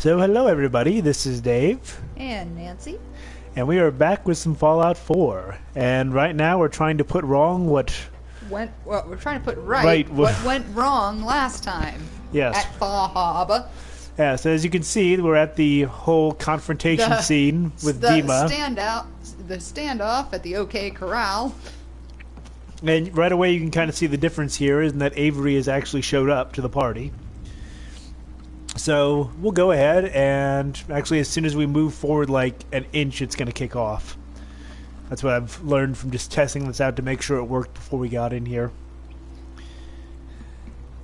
So hello everybody, this is Dave. And Nancy. And we are back with some Fallout 4. And right now we're trying to put wrong what... we're trying to put right what went wrong last time. Yes. At Fahab. Yeah, so as you can see, we're at the whole confrontation scene with DiMA. The standoff at the OK Corral. And right away you can kind of see the difference here, is that Avery has actually showed up to the party. So we'll go ahead and actually as soon as we move forward like an inch, it's going to kick off. That's what I've learned from just testing this out to make sure it worked before we got in here.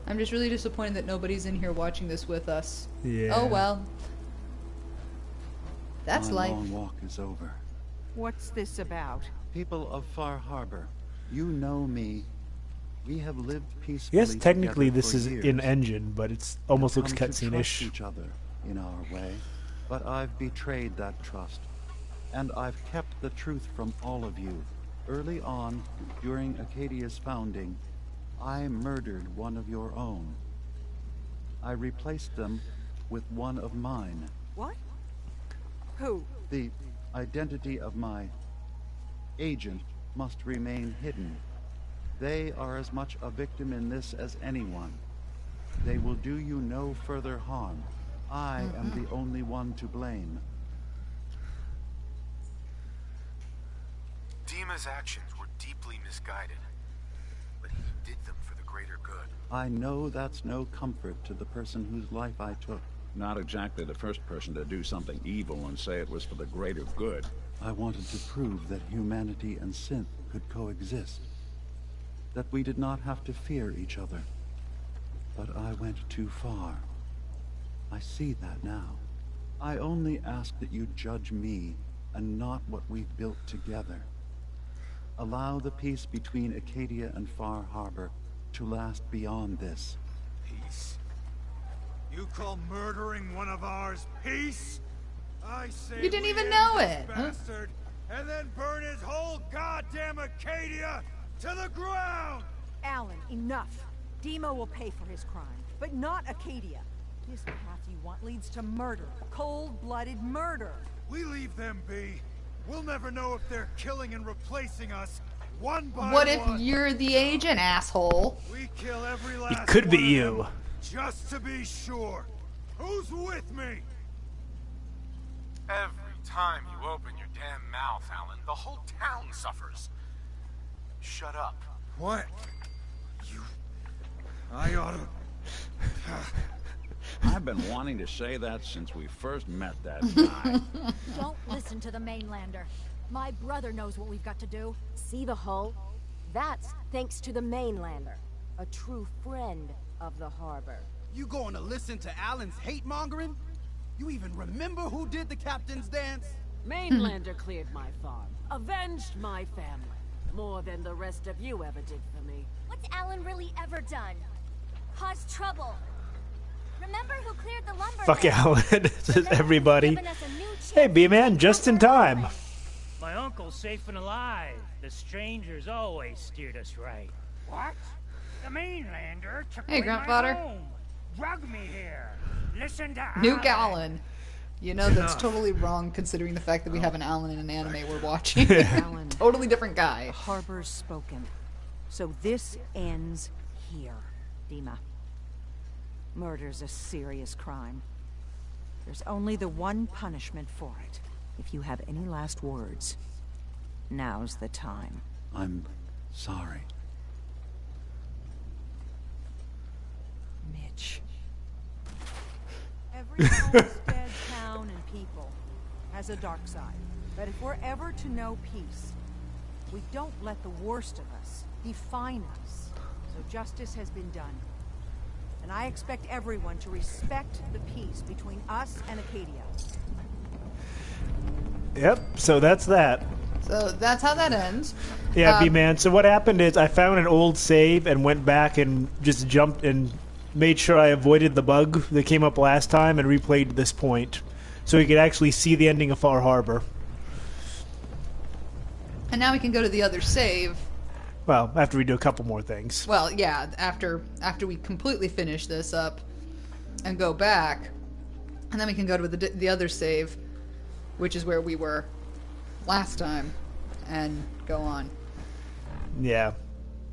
I'm just really disappointed that nobody's in here watching this with us. Yeah. Oh well. That's My life. long walk is over. What's this about? People of Far Harbor, you know me. We have lived peacefully. Yes, technically together this for is years. in engine, but it almost looks We've come to trust cutscene-ish. each other in our way, but I've betrayed that trust, and I've kept the truth from all of you. Early on, during Acadia's founding, I murdered one of your own. I replaced them with one of mine. What? Who? The identity of my agent must remain hidden. They are as much a victim in this as anyone. They will do you no further harm. I am the only one to blame. DiMa's actions were deeply misguided, but he did them for the greater good. I know that's no comfort to the person whose life I took. Not exactly the first person to do something evil and say it was for the greater good. I wanted to prove that humanity and synth could coexist. That we did not have to fear each other. But I went too far. I see that now. I only ask that you judge me and not what we've built together. Allow the peace between Acadia and Far Harbor to last beyond this. Peace? You call murdering one of ours peace? I say You didn't we even end know this it, huh? bastard, and then burn his whole goddamn Acadia to the ground! Alan, enough. DiMa will pay for his crime, but not Acadia. This path you want leads to murder. Cold-blooded murder. We leave them be. We'll never know if they're killing and replacing us one by What if one. you're the agent, asshole? We kill every last could be one of you. them, just to be sure. Who's with me? Every time you open your damn mouth, Alan, the whole town suffers. Shut up. What? I oughta... I've been wanting to say that since we first met that guy. Don't listen to the mainlander. My brother knows what we've got to do. See the hull? That's thanks to the mainlander. A true friend of the harbor. You going to listen to Alan's hate-mongering? You even remember who did the captain's dance? Mainlander cleared my farm, avenged my family, more than the rest of you ever did for me. What's Alan really ever done? Caused trouble. Remember who cleared the lumber? Fuck Alan, says everybody. Given us a new chance Hey B-Man, to just in take over time. Norway. My uncle's safe and alive. The strangers always steered us right. What? The mainlander took Hey, away my grandfather. home. Drug me here. Listen to Nuke Alan. Allen. You know that's totally wrong considering the fact that we have an Alan in an anime we're watching. Alan, Totally different guy. the harbor's spoken. So this ends here, DiMa. Murder's a serious crime. There's only the one punishment for it. If you have any last words, now's the time. I'm sorry. Mitch. Every homestead, town, and people has a dark side. But if we're ever to know peace, we don't let the worst of us define us. So justice has been done. And I expect everyone to respect the peace between us and Acadia. Yep, so that's that. So that's how that ends. Yeah, B-Man. So what happened is I found an old save and went back and just jumped and made sure I avoided the bug that came up last time and replayed this point. So we could actually see the ending of Far Harbor. And now we can go to the other save. Well, after we do a couple more things. Well, yeah, after we completely finish this up and go back, And then we can go to the other save, which is where we were last time, and go on. Yeah.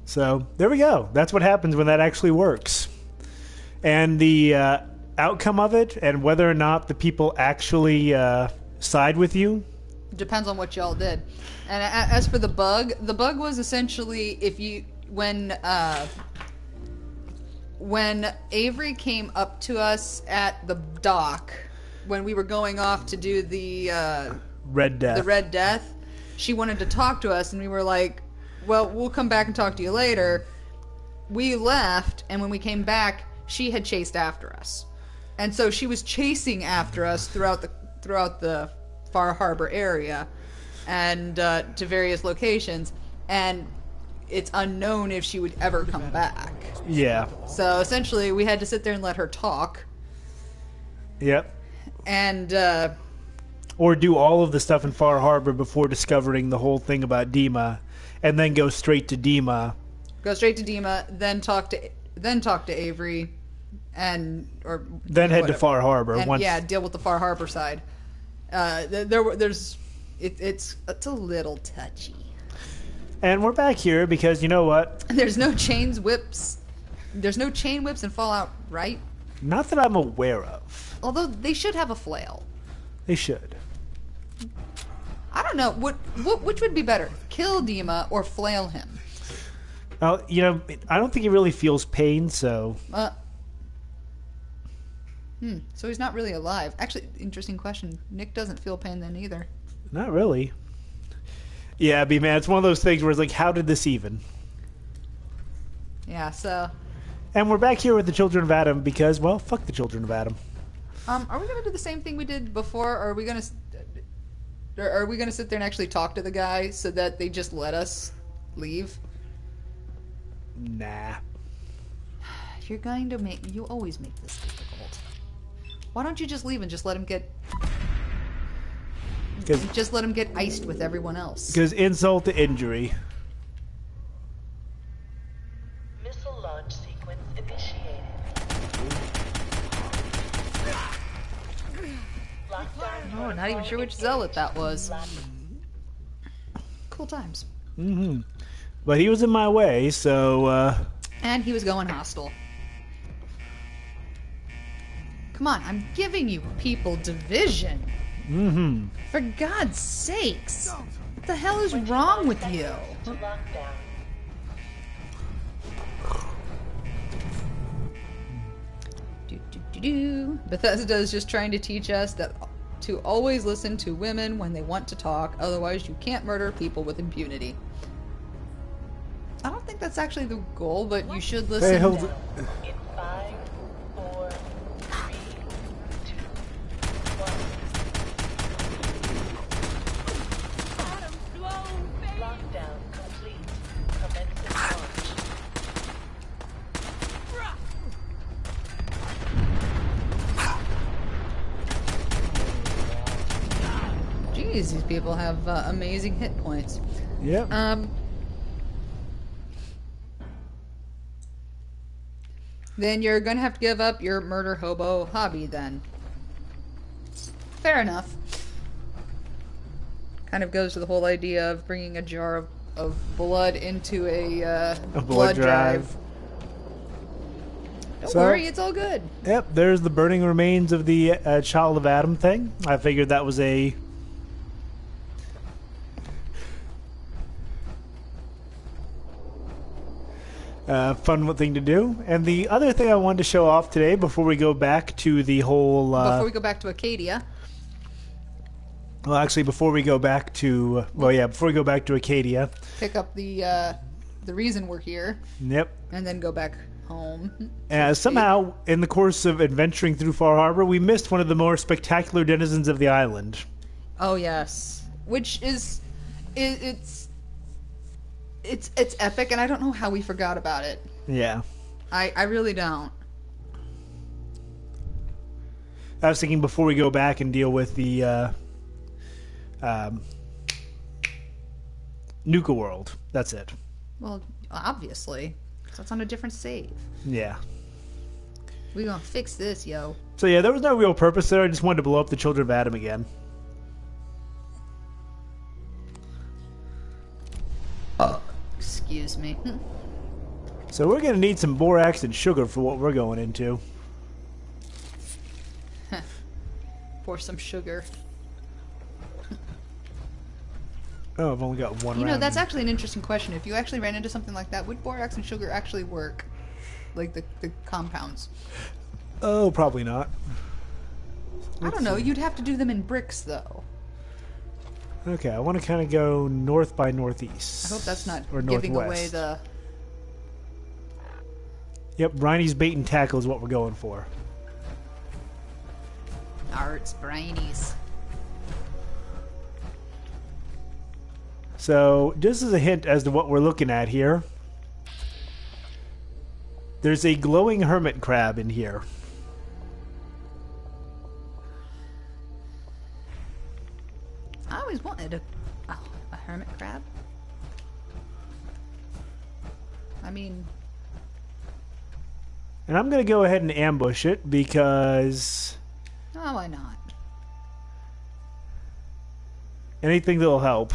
So, there we go. That's what happens when that actually works. And the outcome of it, and whether or not the people actually side with you... Depends on what y'all did. And as for the bug was essentially when Avery came up to us at the dock, when we were going off to do the Red Death, she wanted to talk to us, and we were like, well, we'll come back and talk to you later. We left, and when we came back, she had chased after us. And so she was chasing after us throughout the Far Harbor area and to various locations, and it's unknown if she would ever come back. Yeah. So essentially we had to sit there and let her talk. Yep. And or do all of the stuff in Far Harbor before discovering the whole thing about DiMA, and then go straight to DiMA. Then talk to Avery, then head to Far Harbor. And deal with the Far Harbor side. It's a little touchy. And we're back here because, you know what? There's no chain whips in Fallout, right? Not that I'm aware of. Although they should have a flail. They should. I don't know. Which would be better? Kill DiMA or flail him? Well, I don't think he really feels pain, so... So he's not really alive. Actually, interesting question. Nick doesn't feel pain then either. Not really. Yeah, man, it's one of those things where it's like, how did this even? Yeah, so... And we're back here with the Children of Adam because, well, fuck the Children of Adam. Are we going to do the same thing we did before, or are we going to sit there and actually talk to the guy so that they just let us leave? Nah. You always make this difficult. Why don't you just leave and just let him get... Just let him get iced with everyone else. Because insult to injury. Missile launch sequence initiated. Oh, not even sure which zealot that was. Cool times. Mm-hmm. But he was in my way, so... And he was going hostile. Come on, I'm giving you people division. Mm-hmm. For God's sakes. What the hell is wrong with you? Bethesda is just trying to teach us that to always listen to women when they want to talk, otherwise you can't murder people with impunity. I don't think that's actually the goal, but you should listen. In 5, 4, 3, 2, 1. Lockdown complete. Commencing launch. Jeez, these people have amazing hit points. Yep. Then you're going to have to give up your murder hobo hobby then. Fair enough. Kind of goes to the whole idea of bringing a jar of blood into a blood drive. Don't worry, it's all good. Yep, there's the burning remains of the Child of Adam thing. I figured that was a... fun thing to do. And the other thing I wanted to show off today before we go back to the whole... before we go back to Acadia. Well, actually, before we go back to... Well, yeah, before we go back to Acadia. Pick up the reason we're here. Yep. And then go back home. Somehow, in the course of adventuring through Far Harbor, we missed one of the more spectacular denizens of the island. Oh, yes. Which is... It's epic, and I don't know how we forgot about it. Yeah. I really don't. I was thinking before we go back and deal with the Nuka World. That's it. Well, obviously. So it's on a different save. Yeah. We gonna fix this, yo. So yeah, there was no real purpose there. I just wanted to blow up the Children of Adam again. Excuse me. So we're gonna need some borax and sugar for what we're going into. Pour some sugar. Oh, I've only got one You round. know, that's actually an interesting question. If you actually ran into something like that, would borax and sugar actually work? Like the compounds? Oh, probably not. I don't know. You'd have to do them in bricks, though. Okay, I want to kind of go north by northeast. I hope that's not or giving northwest. away the... Yep, Brainy's bait and tackle is what we're going for. Arts, Brainies. So, just as a hint as to what we're looking at here, there's a glowing hermit crab in here. I always wanted a hermit crab. I mean... And I'm going to go ahead and ambush it because Oh, why not? anything that'll help.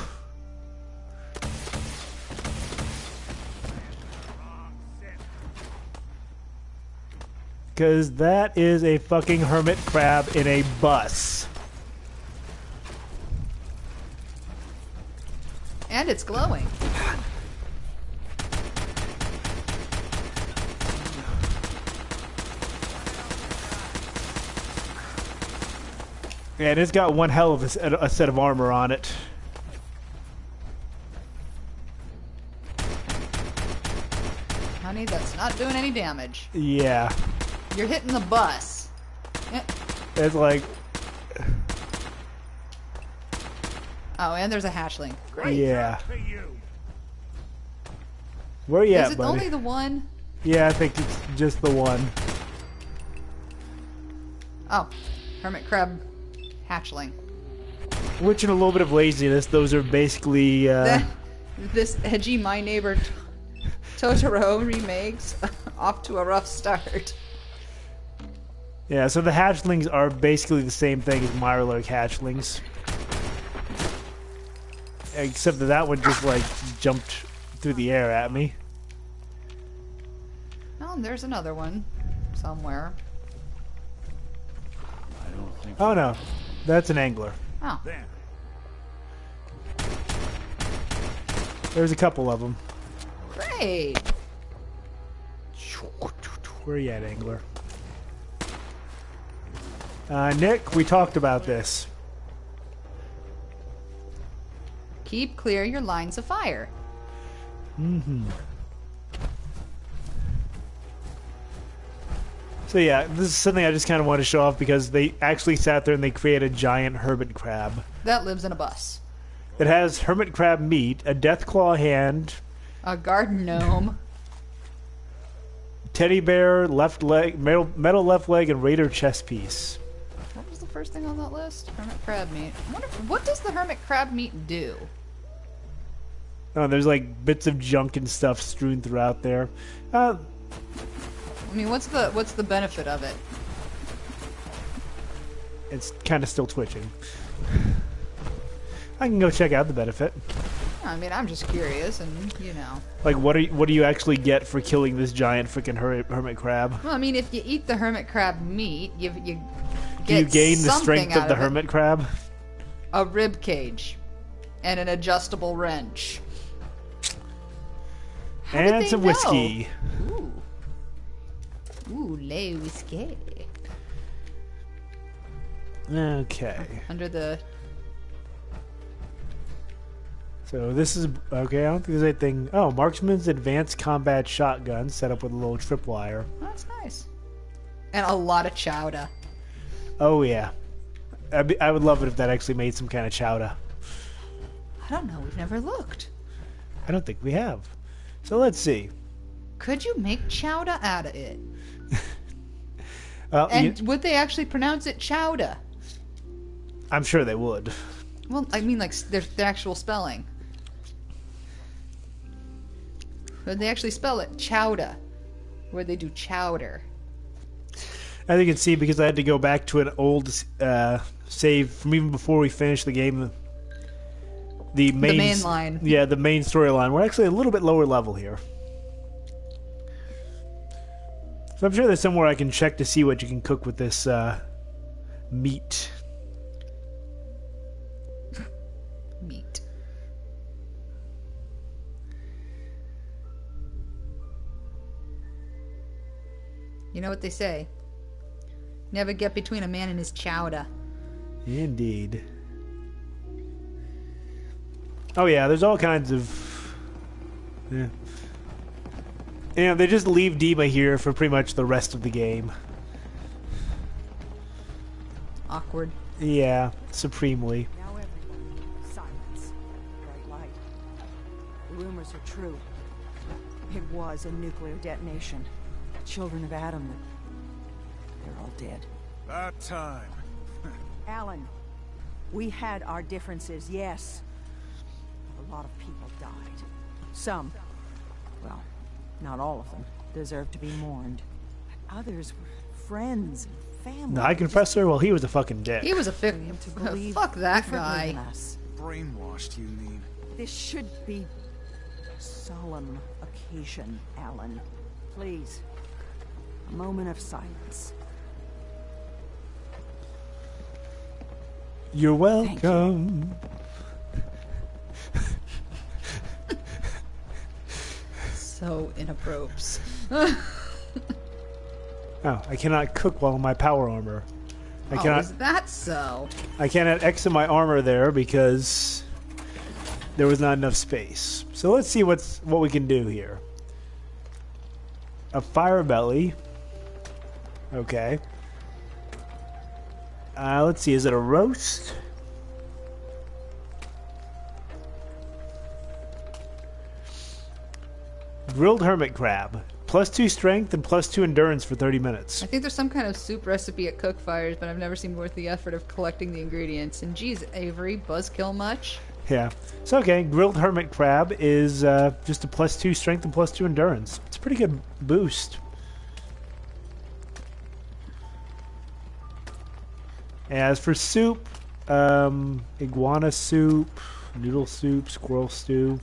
Because that is a fucking hermit crab in a bus. And it's glowing. And it's got one hell of a set of armor on it. Honey, that's not doing any damage. Yeah. You're hitting the bus. It's like... Oh, and there's a hatchling. Great. Yeah. Where you Is at, it buddy? only the one? Yeah, I think it's just the one. Oh, hermit crab hatchling. Which, in a little bit of laziness, those are basically... This edgy My Neighbor Totoro remakes off to a rough start. Yeah, so the hatchlings are basically the same thing as Mirelurk hatchlings. Except that one just, like, jumped through the air at me. Oh, there's another one. Somewhere. Oh, no. That's an angler. Oh. There's a couple of them. Great. Where you at, angler? Nick, we talked about this. Keep clear your lines of fire. Mm-hmm. So yeah, this is something I just kind of want to show off because they actually sat there and they created a giant hermit crab. That lives in a bus. It has hermit crab meat, a deathclaw hand, A garden gnome. teddy bear, left leg, metal left leg, and raider chest piece. What was the first thing on that list? Hermit crab meat. I wonder, what does the hermit crab meat do? Oh, there's like bits of junk and stuff strewn throughout there. I mean, what's the benefit of it? It's kind of still twitching. I can go check out the benefit. I mean, I'm just curious, and you know. Like, what do you actually get for killing this giant freaking hermit crab? Well, I mean, if you eat the hermit crab meat, you get Do you gain the something strength out of the it. hermit crab? A rib cage, and an adjustable wrench. How did And they some know? whiskey. Ooh, lay whiskey. Okay. Under the... So this is... Okay, I don't think there's anything... Oh, Marksman's Advanced Combat Shotgun set up with a little tripwire. Oh, that's nice. And a lot of chowder. Oh, yeah. I would love it if that actually made some kind of chowder. I don't know, we've never looked. I don't think we have. So let's see. Could you make chowder out of it? Well, And would they actually pronounce it chowder? I'm sure they would. Well, I mean, like, there's the actual spelling. Would they actually spell it chowder? Or would they do chowder? As you can see, because I had to go back to an old save from even before we finished the game. The main line. Yeah, the main storyline. We're actually a little bit lower level here. So I'm sure there's somewhere I can check to see what you can cook with this meat. Meat. You know what they say? Never get between a man and his chowder. Indeed. Oh yeah, there's all kinds of... Yeah. And they just leave DiMA here for pretty much the rest of the game. Awkward. Yeah, supremely. Now everyone, silence. Bright light. The rumors are true. It was a nuclear detonation. Children of Adam, they're all dead. About time. Alan, we had our differences, yes. A lot of people died. Some, well, not all of them, deserve to be mourned. But others were friends and family. The High Confessor, well, he was a fucking dick. He was a fuck that differently than guy. us. Brainwashed, you mean? This should be a solemn occasion, Alan. Please, a moment of silence. You're welcome. So inappropriate. Oh, I cannot cook while in my power armor. I Oh, cannot. is that so? I can't add X in my armor there because there was not enough space. So let's see what we can do here. A fire belly. Okay. Let's see. Is it a roast? Grilled hermit crab. +2 strength and +2 endurance for 30 minutes. I think there's some kind of soup recipe at Cook Fires, but I've never seen worth the effort of collecting the ingredients. And geez, Avery, buzzkill much? Yeah. So okay, grilled hermit crab is just a +2 strength and +2 endurance. It's a pretty good boost. As for soup, iguana soup, noodle soup, squirrel stew.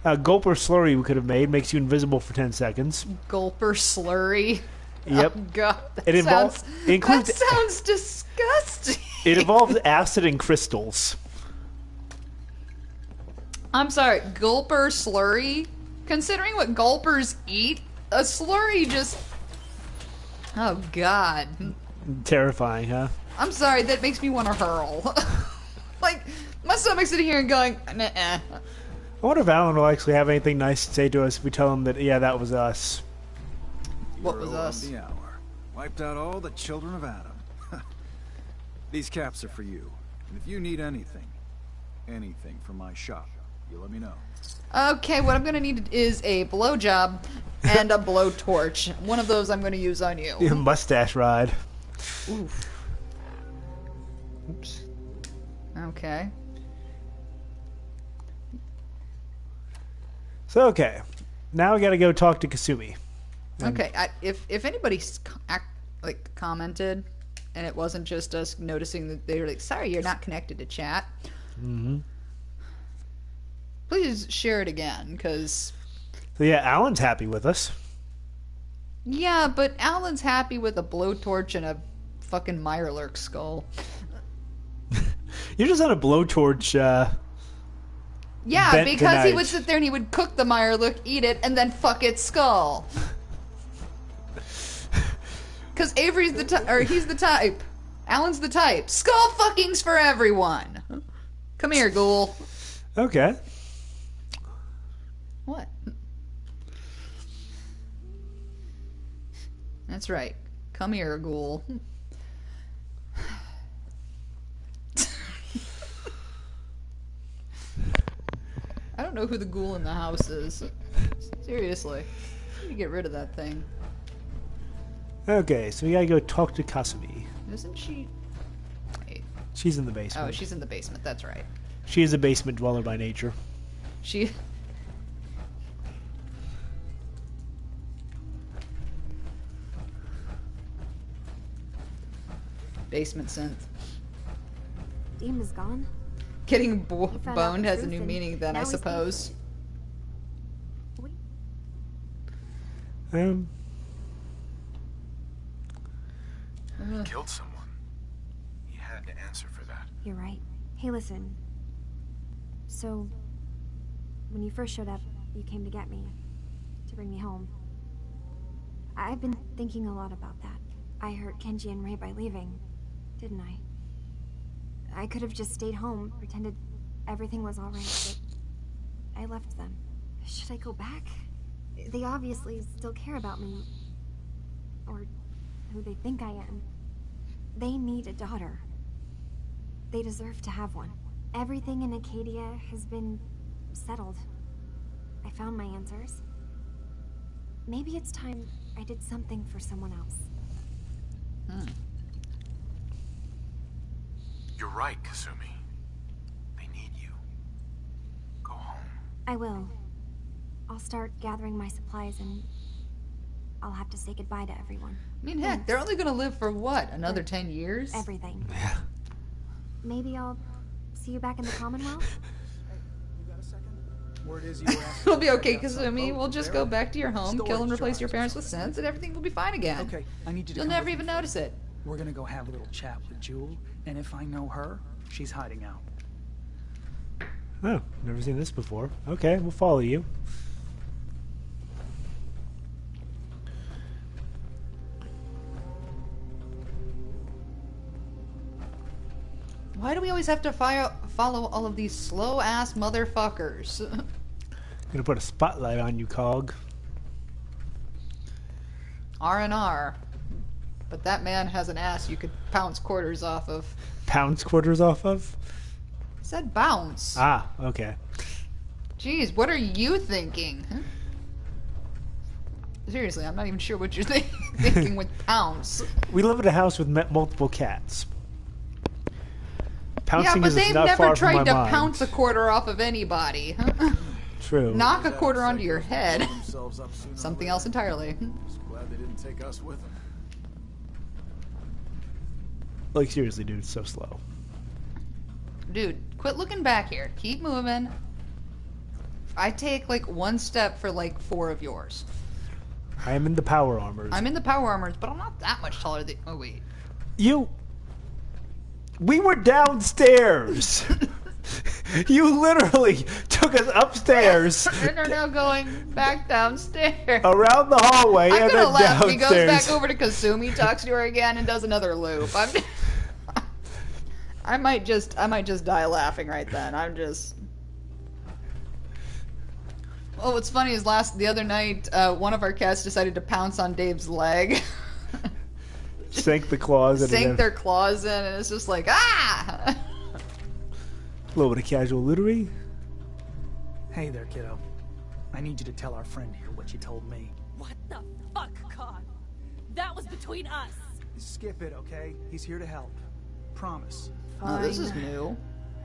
Gulper slurry we could have made. Makes you invisible for 10 seconds. Gulper slurry? Yep. Oh, God. It includes, that sounds disgusting. It involves acid and crystals. I'm sorry, gulper slurry? Considering what gulpers eat, a slurry just... Oh, God. Terrifying, huh? I'm sorry, that makes me want to hurl. Like, my stomach's sitting here and going, nah. I wonder if Alan will actually have anything nice to say to us if we tell him that, yeah, that was us. What was us? The hour. Wiped out all the children of Adam. These caps are for you. And if you need anything from my shop, you let me know. Okay, what I'm gonna need is a blowjob and a blowtorch. One of those I'm gonna use on you. Yeah, mustache ride. Oof. Oops. Okay. So, okay. Now we gotta go talk to Kasumi. Okay, if anybody commented, and it wasn't just us noticing that they were like, sorry, you're not connected to chat. Mm-hmm. Please share it again, because... So yeah, Alan's happy with us. Yeah, but Alan's happy with a blowtorch and a fucking Mirelurk skull. You're just on a blowtorch, Yeah, bent because he tonight. would sit there and he would cook the Mirelurk, eat it, and then fuck its skull. Because Avery's the type, or he's the type. Alan's the type. Skull fuckings for everyone. Come here, ghoul. Okay. What? That's right. Come here, ghoul. I don't know who the ghoul in the house is. Seriously. I need to get rid of that thing. Okay, so we gotta go talk to Kasumi. Isn't she... Wait. She's in the basement. Oh, she's in the basement. That's right. She is a basement dweller by nature. She... Basement synth. DiMA's gone. Getting found out boned the has a truth new and meaning then, now I he's suppose. Um, He killed someone. He had to answer for that. You're right. Hey, listen. So, when you first showed up, you came to get me. To bring me home. I've been thinking a lot about that. I hurt Kenji and Ray by leaving, didn't I? I could have just stayed home, pretended everything was alright, but I left them. Should I go back? They obviously still care about me. Or who they think I am. They need a daughter. They deserve to have one. Everything in Acadia has been settled. I found my answers. Maybe it's time I did something for someone else. You're right, Kasumi. They need you. Go home. I will. I'll start gathering my supplies and I'll have to say goodbye to everyone. I mean, heck, they're only gonna live for what? Another 10 years? Everything. Yeah. Maybe I'll see you back in the Commonwealth? Word is you were asked It'll to be okay, check out some Kasumi. boat We'll for just Barry. go back to your home, kill and Storage replace your drives parents or with something. synths, and everything will be fine again. Okay, I need you to You'll come never with even me. notice it. We're gonna go have a little chat with Jewel, and if I know her, she's hiding out. Oh, never seen this before. Okay, we'll follow you. Why do we always have to follow all of these slow-ass motherfuckers? Gonna put a spotlight on you, Cog. R&R. But that man has an ass you could pounce quarters off of. Pounds quarters off of? I said bounce. Ah, okay. Jeez, what are you thinking? Huh? Seriously, I'm not even sure what you're thinking with pounce. We live in a house with multiple cats. Pouncing Yeah, but is they've not never far from tried my to mind. pounce a quarter off of anybody. Huh? True. Knock a quarter onto your head. Themselves up sooner or Something later. else entirely. Just glad they didn't take us with them. Like, seriously, dude, it's so slow. Dude, quit looking back here. Keep moving. I take like one step for like 4 of yours. I am in the power armors. I'm in the power armors, but I'm not that much taller than. Oh wait. We were downstairs. You literally took us upstairs. And are now going back downstairs. Around the hallway I'm and gonna then laugh. downstairs. He goes back over to Kasumi, talks to her again, and does another loop. I might just die laughing right then. I'm just. Oh, what's funny is the other night, one of our cats decided to pounce on Dave's leg. Sank the claws in. Sank their claws in, and it's just like, ah! A little bit of casual lootery. Hey there, kiddo. I need you to tell our friend here what you told me. What the fuck, Con? That was between us. Skip it, okay? He's here to help. Promise. Oh, this is new.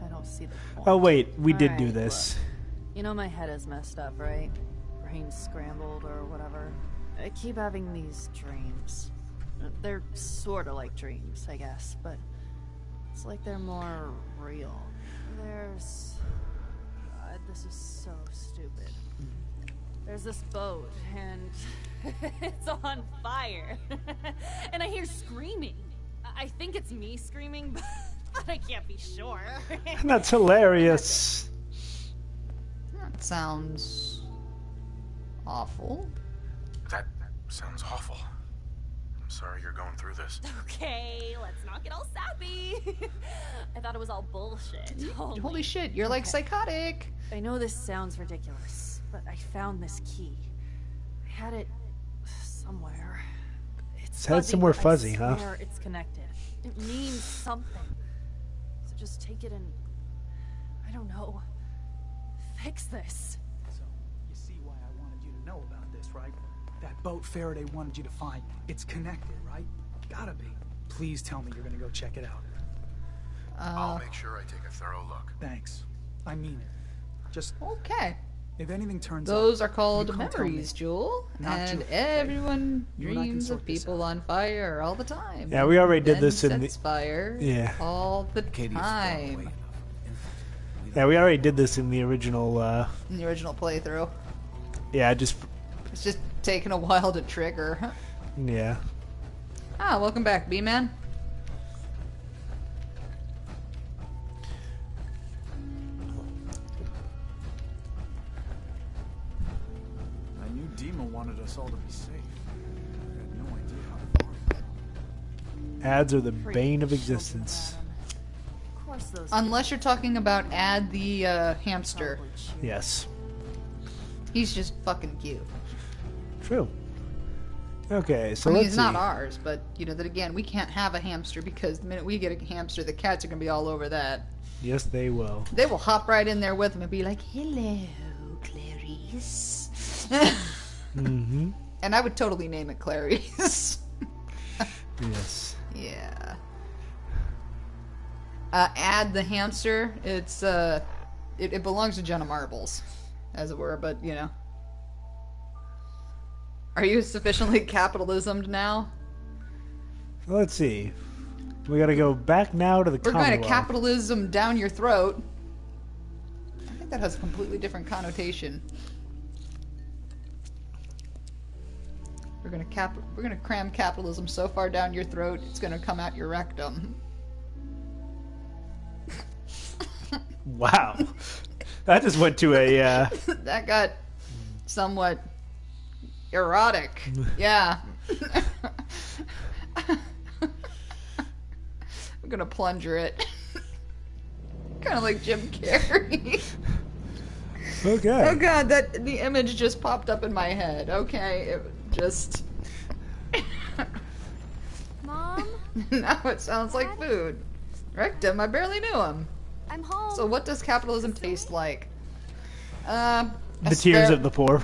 I don't see the point. Oh wait, we did do Alright, this. look. You know my head is messed up, right? Brain's scrambled or whatever. I keep having these dreams. They're sort of like dreams, I guess, but it's like they're more real. There's... God, this is so stupid. There's this boat, and it's on fire. And I hear screaming. I think it's me screaming, but I can't be sure. That's hilarious. That sounds awful. That sounds awful. I'm sorry you're going through this. Okay, let's not get all sappy. I thought it was all bullshit. Holy shit, you're like psychotic. I know this sounds ridiculous, but I found this key. I had it somewhere. It's had somewhere fuzzy, huh? I swear it's connected. It means something. So just take it and, I don't know, fix this. So, you see why I wanted you to know about this, right? That boat Faraday wanted you to find. It's connected, right? Gotta be. Please tell me you're gonna go check it out. I'll make sure I take a thorough look. Thanks. I mean it. Just... Okay. If anything turns Those up, are called you can't tell me. memories, Jewel. Not And Jewel, everyone You and I can dreams sort of this people on fire all the time. Yeah, we already did And this in the- sets fire all the time. Yeah, we already did this in the original. In the original playthrough. Yeah, It's just taking a while to trigger. yeah. Ah, welcome back, B-Man. I knew DiMA wanted us all to be safe. I had no idea how far. Ads are the bane of existence. Of course those Unless you're talking about Ad the hamster. Yes. He's just fucking cute. True. Okay, so I mean, let's he's see. not ours, but, you know, that again, we can't have a hamster because the minute we get a hamster, the cats are going to be all over that. Yes, they will. They will hop right in there with him and be like, hello, Clarice. Mm-hmm. And I would totally name it Clarice. Yes. Yeah. Add the hamster. It's, it belongs to Jenna Marbles, as it were, but, you know. Are you sufficiently capitalismed now? Let's see. We gotta go back now to the We're going to Commonwealth. capitalism down your throat. I think that has a completely different connotation. We're gonna cram capitalism so far down your throat, it's gonna come out your rectum. Wow. That just went to a, That got somewhat erotic. Yeah. I'm gonna plunger it. Kind of like Jim Carrey. Okay. Oh god, the image just popped up in my head. Okay, it just... Mom? Now it sounds like food. Rectum, I barely knew him. I'm home. So what does capitalism taste like? the tears of the poor.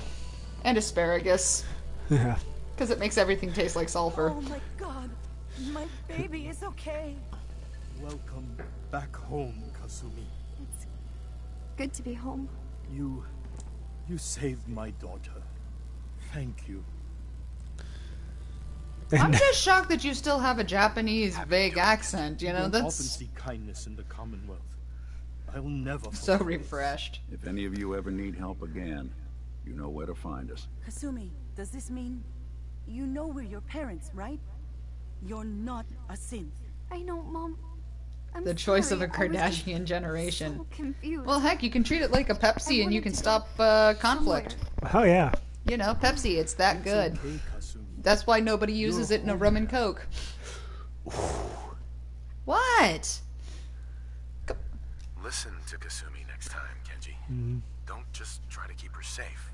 And asparagus. Yeah. Because it makes everything taste like sulfur. Oh my god, my baby is okay. Welcome back home, Kasumi. It's good to be home. You saved my daughter. Thank you. I'm just shocked that you still have a Japanese vague accent, you know, don't often that's see kindness in the Commonwealth. I'll never so forget. refreshed. If any of you ever need help again, you know where to find us. Kasumi, does this mean you know we're your parents, right? You're not a synth. I know, Mom. I'm The choice sorry. of a I was just Kardashian generation. so confused. Well, heck, you can treat it like a Pepsi and you can stop conflict. Oh, yeah. You know, Pepsi, it's that good. Okay, Kasumi. That's why nobody uses it in a rum and coke. What? Listen to Kasumi next time, Kenji. Don't just try to keep her safe.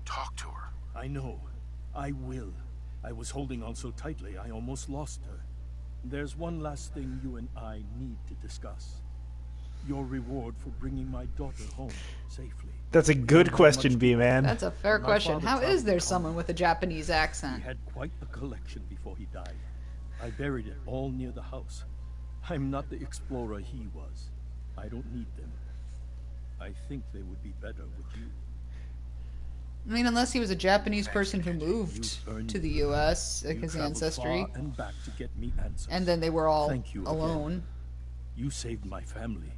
Talk to her. I know. I will. I was holding on so tightly, I almost lost her. There's one last thing you and I need to discuss. Your reward for bringing my daughter home safely. That's a good question, B-Man. That's a fair My question. father How is traveled there the someone with a Japanese He accent? had quite a collection before he died. I buried it all near the house. I'm not the explorer he was. I don't need them. I think they would be better with you. I mean, unless he was a Japanese person who moved to the U.S., like You his traveled ancestry, far and back to get me answers. and then they were all Thank you again. alone. You saved my family.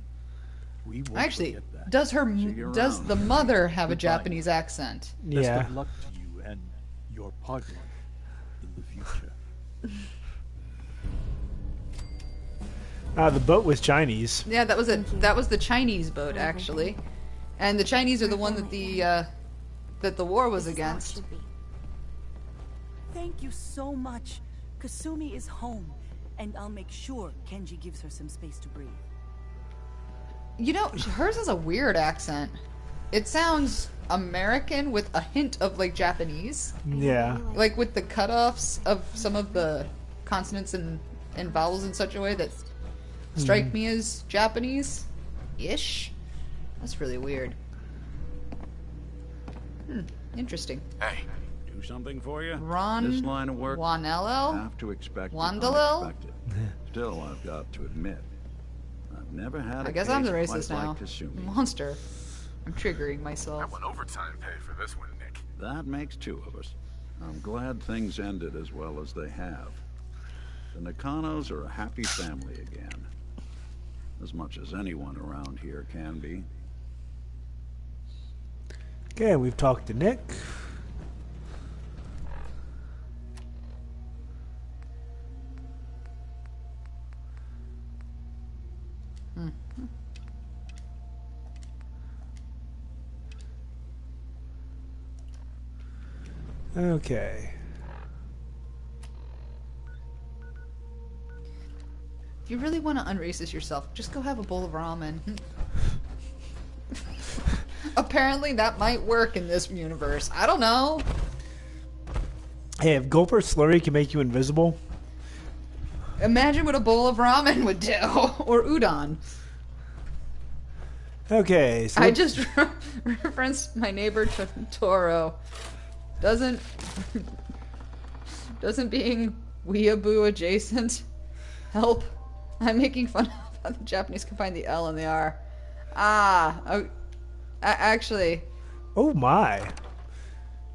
We won't Actually, forget that. does you does around. the mother have a Goodbye. Japanese accent? Best Yeah. of luck to you and your partner in the future. The boat was Chinese. Yeah, that was the Chinese boat actually, and the Chinese are the one that the war was This is how it against. should be. Thank you so much. Kasumi is home, and I'll make sure Kenji gives her some space to breathe. You know, hers has a weird accent. It sounds American with a hint of like Japanese, Yeah. like with the cutoffs of some of the consonants and vowels in such a way that strike me as Japanese-ish. That's really weird. Interesting. Hey, Do something for you? Ron This line of work, Wanello? have to expect the Wandalil? unexpected. Still, I've got to admit, I've never had I a guess case I'm the quite racist now. like Kasumi. Monster. I'm triggering myself. I want overtime pay for this one, Nick. That makes two of us. I'm glad things ended as well as they have. The Nakanos are a happy family again. As much as anyone around here can be. Okay, we've talked to Nick. Okay. If you really want to unracist yourself, just go have a bowl of ramen. Apparently that might work in this universe. I don't know. Hey, if Gulper Slurry can make you invisible... Imagine what a bowl of ramen would do. Or udon. Okay, so... I just referenced my neighbor Toro. Doesn't being weeaboo adjacent help? I'm making fun of how the Japanese combine the L and the R. Actually... Oh my.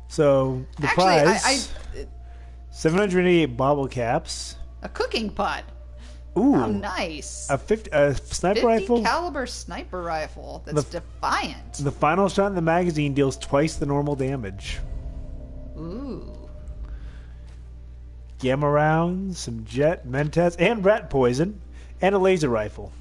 So, the prize... 788 bottle caps. A cooking pot. Ooh. How nice. A sniper 50 rifle? caliber sniper rifle that's defiant. The final shot in the magazine deals twice the normal damage. Ooh. Gamma rounds, some jet, mentats, and rat poison, and a laser rifle.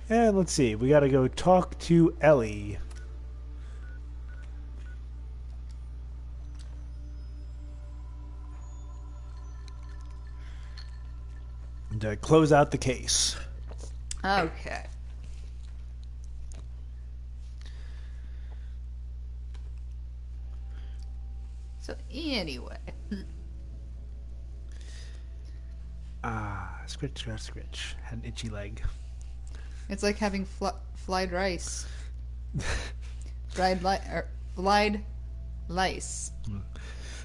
And let's see, we gotta go talk to Ellie. To close out the case. Okay. So anyway. Scritch, scratch, scritch. Had an itchy leg. It's like having fried rice. Fried lice.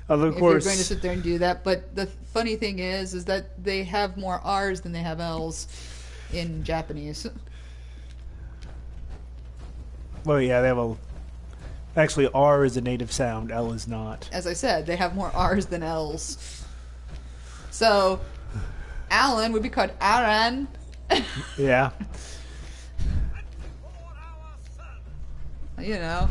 Of course. If you're going to sit there and do that, but the funny thing is that they have more R's than they have L's in Japanese. Well, yeah, they have a... Actually, R is a native sound, L is not. As I said, they have more R's than L's. So, Alan would be called Aaron. Yeah. You know.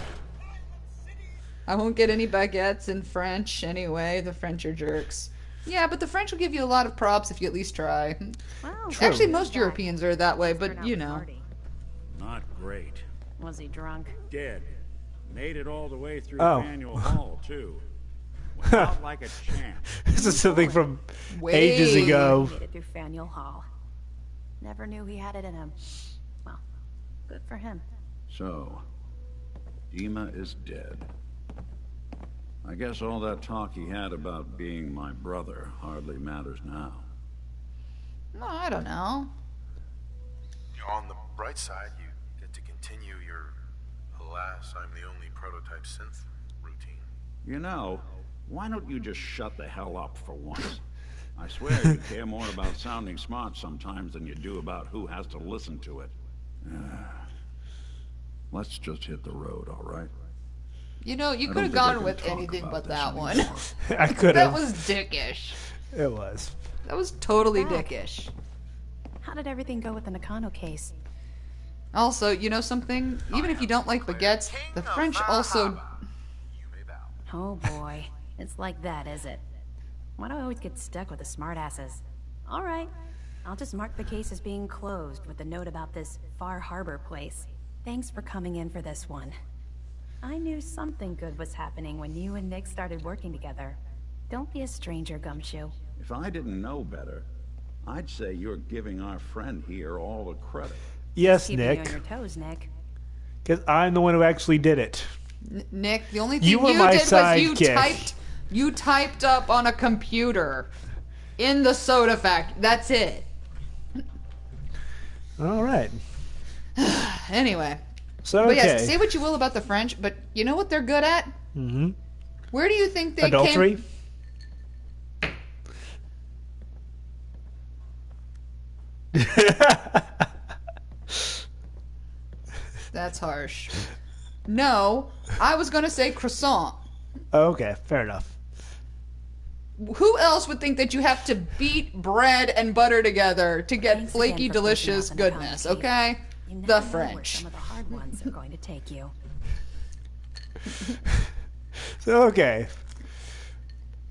I won't get any baguettes in French anyway. The French are jerks. Yeah, but the French will give you a lot of props if you at least try. Wow. Actually, most Europeans are that way, but you know. Not great. Was he drunk? Dead. Made it all the way through Oh. Faneuil Hall, too. Went out like a champ. This is something from ages ago. Made it through Faneuil Hall. Never knew he had it in him. Well, good for him. So, DiMA is dead. I guess all that talk he had about being my brother hardly matters now. No, I don't know. On the bright side, you get to continue your alas, I'm the only prototype synth routine. You know, why don't you just shut the hell up for once? I swear you care more about sounding smart sometimes than you do about who has to listen to it. Let's just hit the road, all right? You know, you I could have don't think I gone can with talk anything about but this that one. anymore. I could That have. was dickish. It was. That was totally Back. dickish. How did everything go with the Nakano case? Also, you know something? Even if you don't like baguettes, the French also... Oh boy. It's like that, is it? Why do I always get stuck with the smartasses? Alright. I'll just mark the case as being closed with a note about this Far Harbor place. Thanks for coming in for this one. I knew something good was happening when you and Nick started working together. Don't be a stranger, Gumshoe. If I didn't know better, I'd say you're giving our friend here all the credit. Yes, Keeping Nick. you on your toes, Nick. Because I'm the one who actually did it. Nick, the only thing You were you my did was sidekick. you typed up on a computer in the soda factory. That's it. All right. Anyway. So, But okay. yes, say what you will about the French, but you know what they're good at? Mm-hmm. Where do you think they Adultery? came... That's harsh. No, I was gonna say croissant. Okay, fair enough. Who else would think that you have to beat bread and butter together to get flaky, delicious goodness, okay? The French. Some of the hard ones are going to take you. So, okay.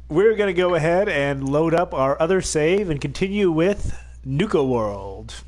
We're going to go ahead and load up our other save and continue with Nuka World.